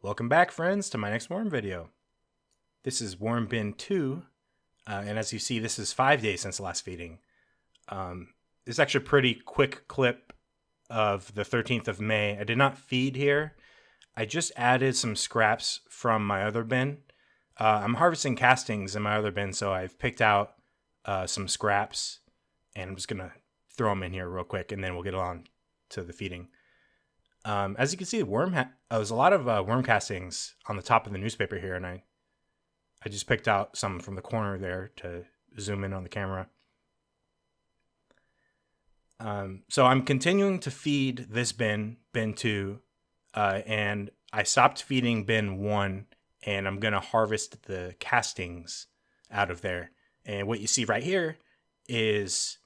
Welcome back, friends, to my next worm video. This is worm bin 2, and as you see, this is 5 days since the last feeding. This is actually a pretty quick clip of the 13th of May. I did not feed here. I just added some scraps from my other bin. I'm harvesting castings in my other bin, so I've picked out some scraps, and I'm just going to throw them in here real quick, and then we'll get on to the feeding. As you can see, there's a lot of worm castings on the top of the newspaper here, and I just picked out some from the corner there to zoom in on the camera. So I'm continuing to feed this bin 2, and I stopped feeding bin 1, and I'm going to harvest the castings out of there. And what you see right here is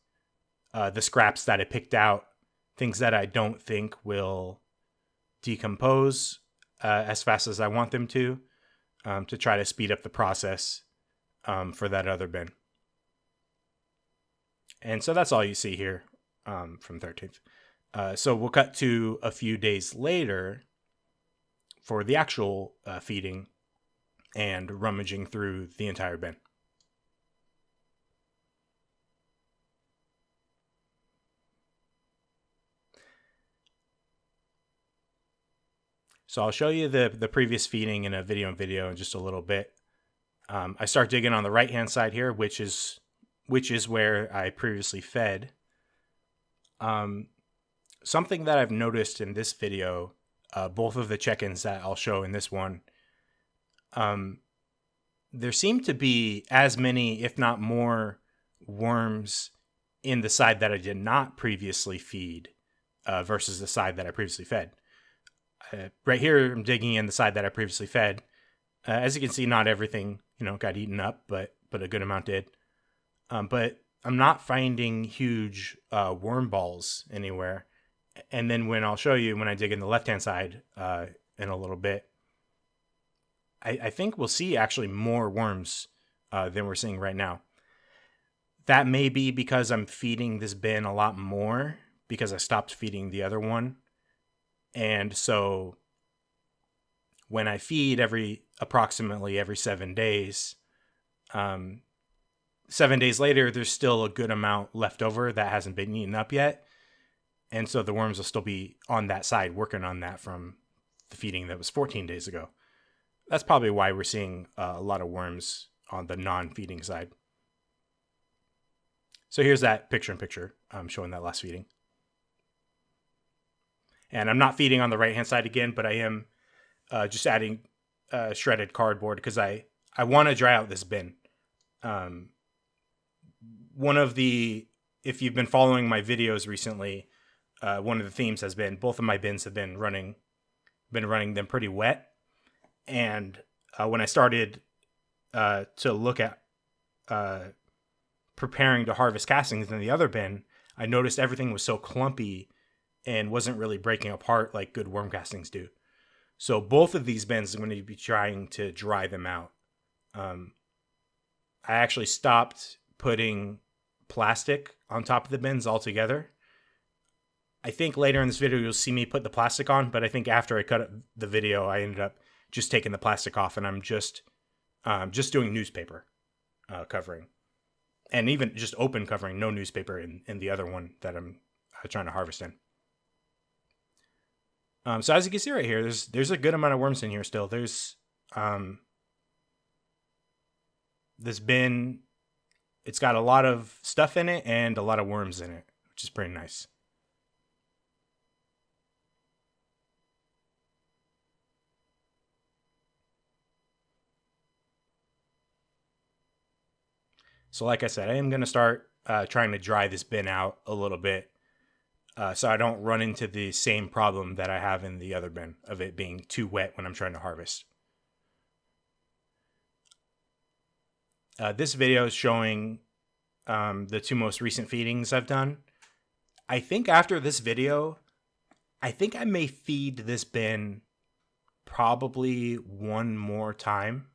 the scraps that I picked out, things that I don't think will decompose as fast as I want them to try to speed up the process for that other bin. And so that's all you see here from 13th. So we'll cut to a few days later for the actual feeding and rummaging through the entire bin. So I'll show you the previous feeding in a video in just a little bit. I start digging on the right hand side here, which is where I previously fed. Something that I've noticed in this video, both of the check-ins that I'll show in this one, there seem to be as many, if not more, worms in the side that I did not previously feed versus the side that I previously fed. Right here, I'm digging in the side that I previously fed. As you can see, not everything, got eaten up, but a good amount did. But I'm not finding huge worm balls anywhere. And then when I'll show you, when I dig in the left-hand side in a little bit, I think we'll see actually more worms than we're seeing right now. That may be because I'm feeding this bin a lot more because I stopped feeding the other one. And so when I feed approximately every 7 days, 7 days later, there's still a good amount left over that hasn't been eaten up yet. And so the worms will still be on that side working on that from the feeding that was 14 days ago. That's probably why we're seeing a lot of worms on the non-feeding side. So here's that picture-in-picture showing that last feeding. And I'm not feeding on the right-hand side again, but I am just adding shredded cardboard because I want to dry out this bin. If you've been following my videos recently, one of the themes has been both of my bins have been running them pretty wet. And when I started to look at preparing to harvest castings in the other bin, I noticed everything was so clumpy and wasn't really breaking apart like good worm castings do. So both of these bins, I'm going to be trying to dry them out. I actually stopped putting plastic on top of the bins altogether. I think later in this video you'll see me put the plastic on, but I think after I cut the video, I ended up just taking the plastic off, and I'm just doing newspaper covering. And even just open covering, no newspaper in the other one that I'm trying to harvest in. So as you can see right here, there's a good amount of worms in here still. There's this bin, it's got a lot of stuff in it and a lot of worms in it, which is pretty nice. So like I said, I am going to start trying to dry this bin out a little bit. So I don't run into the same problem that I have in the other bin of it being too wet when I'm trying to harvest. This video is showing the 2 most recent feedings I've done. I think after this video, I think I may feed this bin probably one more time.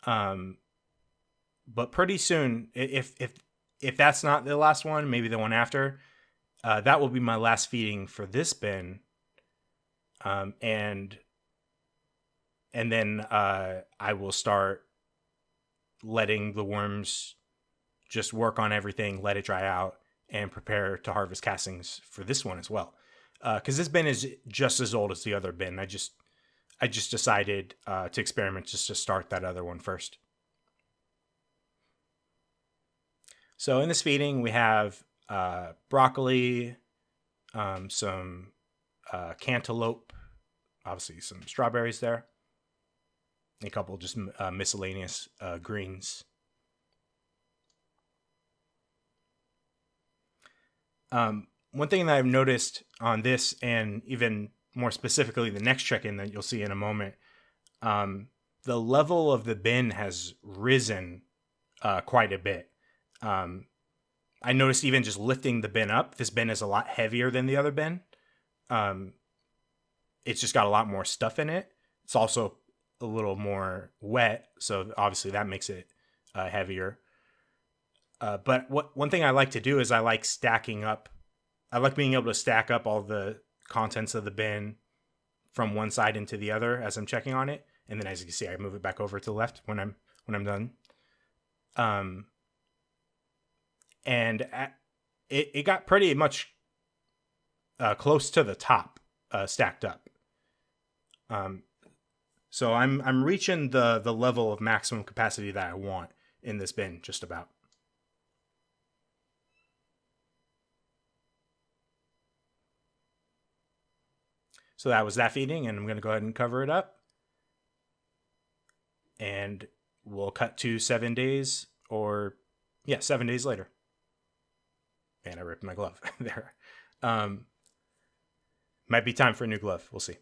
But pretty soon, if that's not the last one, maybe the one after, that will be my last feeding for this bin. And and then I will start letting the worms just work on everything, let it dry out, and prepare to harvest castings for this one as well. Because this bin is just as old as the other bin. I just decided to experiment just to start that other one first. So in this feeding, we have broccoli, some cantaloupe, obviously some strawberries there, a couple just miscellaneous greens. One thing that I've noticed on this, and even more specifically the next check-in that you'll see in a moment, the level of the bin has risen quite a bit. I noticed even just lifting the bin up, this bin is a lot heavier than the other bin. It's just got a lot more stuff in it. It's also a little more wet, so obviously that makes it heavier. But one thing I like to do is I like stacking up. I like being able to stack up all the contents of the bin from one side into the other as I'm checking on it, and then as you can see, I move it back over to the left when I'm done. And it got pretty much close to the top, stacked up. So I'm reaching the level of maximum capacity that I want in this bin, just about. So that was that feeding, and I'm going to go ahead and cover it up. And we'll cut to 7 days, or 7 days later. And I ripped my glove there. Might be time for a new glove. We'll see.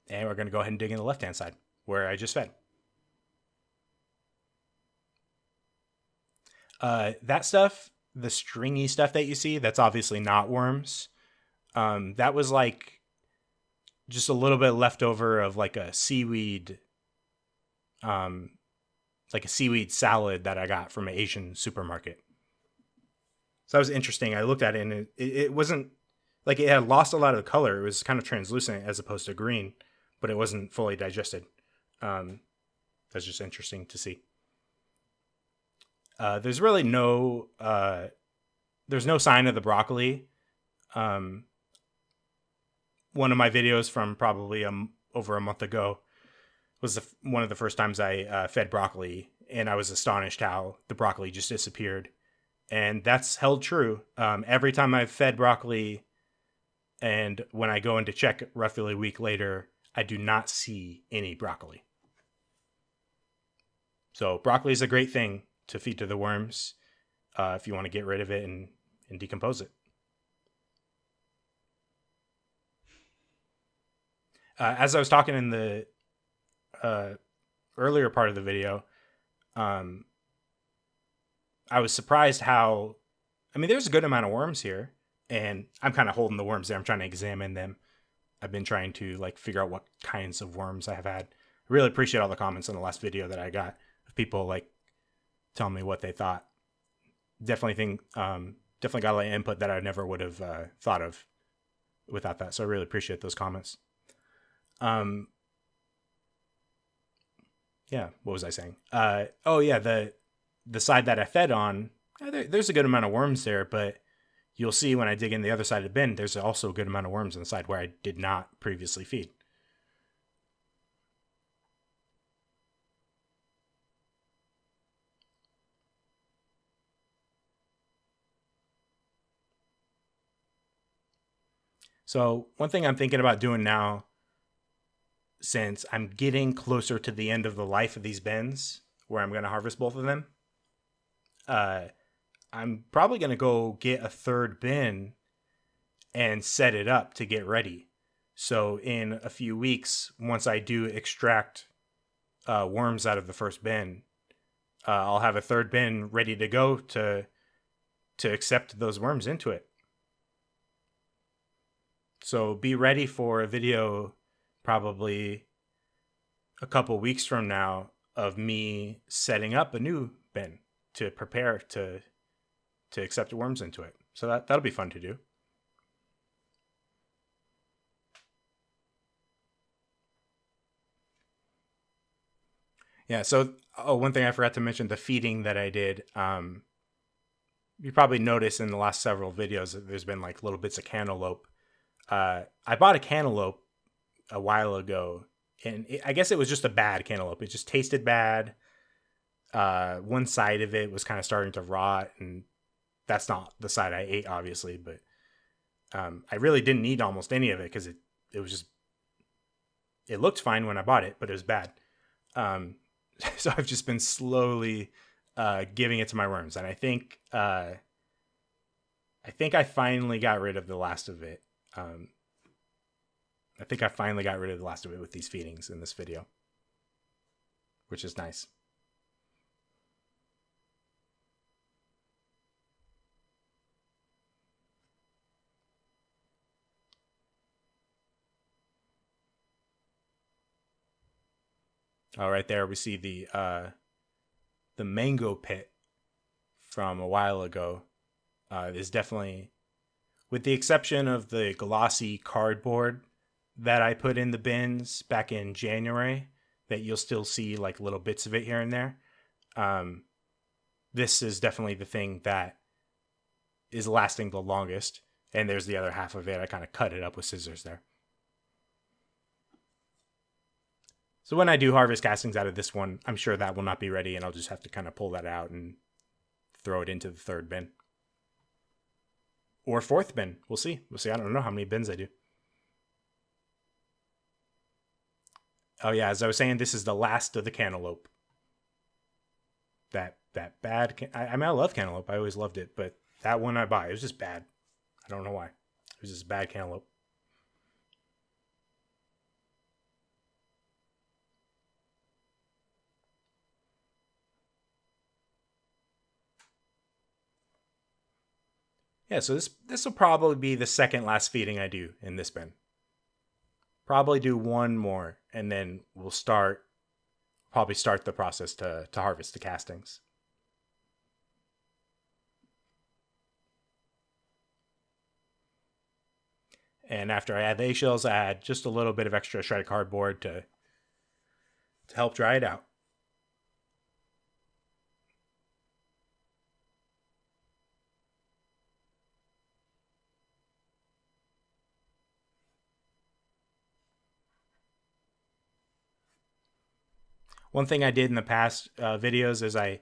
And we're going to go ahead and dig in the left-hand side, where I just fed. That stuff, the stringy stuff that you see, that's obviously not worms. That was like just a little bit left over of like a seaweed, salad that I got from an Asian supermarket. So that was interesting. I looked at it and it wasn't like it had lost a lot of the color. It was kind of translucent as opposed to green, but it wasn't fully digested. That's just interesting to see. There's really no sign of the broccoli. One of my videos from probably over a month ago was one of the first times I fed broccoli, and I was astonished how the broccoli just disappeared. And that's held true. Every time I've fed broccoli, and when I go in to check roughly a week later, I do not see any broccoli. So broccoli is a great thing to feed to the worms if you want to get rid of it and decompose it. As I was talking in the earlier part of the video, I was surprised how, there's a good amount of worms here, and I'm kind of holding the worms there. I'm trying to examine them. I've been trying to figure out what kinds of worms I have had. I really appreciate all the comments in the last video that I got of people telling me what they thought. Definitely got a lot of input that I never would have thought of without that. So I really appreciate those comments. What was I saying? The side that I fed on, there's a good amount of worms there, but you'll see when I dig in the other side of the bin, there's also a good amount of worms on the side where I did not previously feed. So one thing I'm thinking about doing now, since I'm getting closer to the end of the life of these bins, where I'm going to harvest both of them, I'm probably going to go get a third bin and set it up to get ready. So in a few weeks, once I do extract worms out of the first bin, I'll have a third bin ready to go to accept those worms into it. So be ready for a video probably a couple weeks from now of me setting up a new bin to prepare to to accept worms into it. So that'll be fun to do. Yeah, so one thing I forgot to mention, the feeding that I did. You probably noticed in the last several videos that there's been like little bits of cantaloupe. I bought a cantaloupe a while ago, and I guess it was just a bad cantaloupe. It just tasted bad. One side of it was kind of starting to rot, and that's not the side I ate, obviously, but I really didn't eat almost any of it because it was just, it looked fine when I bought it, but it was bad. So I've just been slowly giving it to my worms, and I think I finally got rid of the last of it. I think I finally got rid of the last of it with these feedings in this video, which is nice. Oh, right there we see the mango pit from a while ago. Is definitely, with the exception of the glossy cardboard that I put in the bins back in January, that you'll still see like little bits of it here and there. This is definitely the thing that is lasting the longest. And there's the other half of it. I kind of cut it up with scissors there. So when I do harvest castings out of this one, I'm sure that will not be ready, and I'll just have to kind of pull that out and throw it into the third bin. Or fourth bin. We'll see. I don't know how many bins I do. Oh yeah, as I was saying, this is the last of the cantaloupe. That bad... I mean, I love cantaloupe. I always loved it, but that one I bought, it was just bad. I don't know why. It was just bad cantaloupe. Yeah, so this will probably be the second last feeding I do in this bin. Probably do one more, and then we'll probably start the process to harvest the castings. And after I add the eggshells, I add just a little bit of extra shredded cardboard to help dry it out. One thing I did in the past videos is I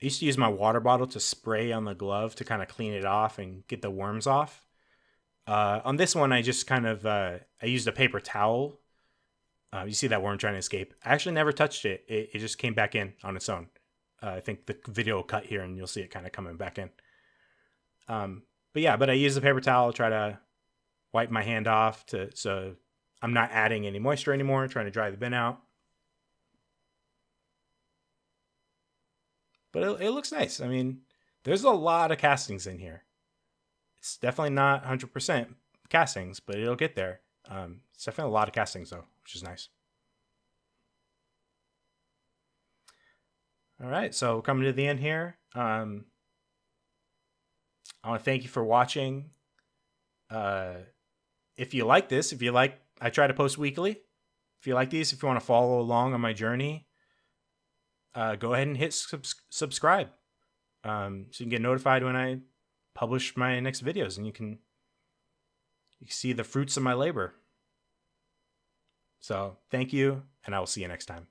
used to use my water bottle to spray on the glove to kind of clean it off and get the worms off. On this one, I just kind of, I used a paper towel. You see that worm trying to escape. I actually never touched it. It just came back in on its own. I think the video will cut here and you'll see it kind of coming back in. But I use the paper towel, try to wipe my hand off so I'm not adding any moisture anymore, trying to dry the bin out. But it looks nice. I mean, there's a lot of castings in here. It's definitely not 100% castings, but it'll get there. It's definitely a lot of castings, though, which is nice. All right, so coming to the end here. I want to thank you for watching. If you like this, I try to post weekly. If you like these, if you want to follow along on my journey, go ahead and hit subscribe, so you can get notified when I publish my next videos, and you can see the fruits of my labor. So thank you, and I will see you next time.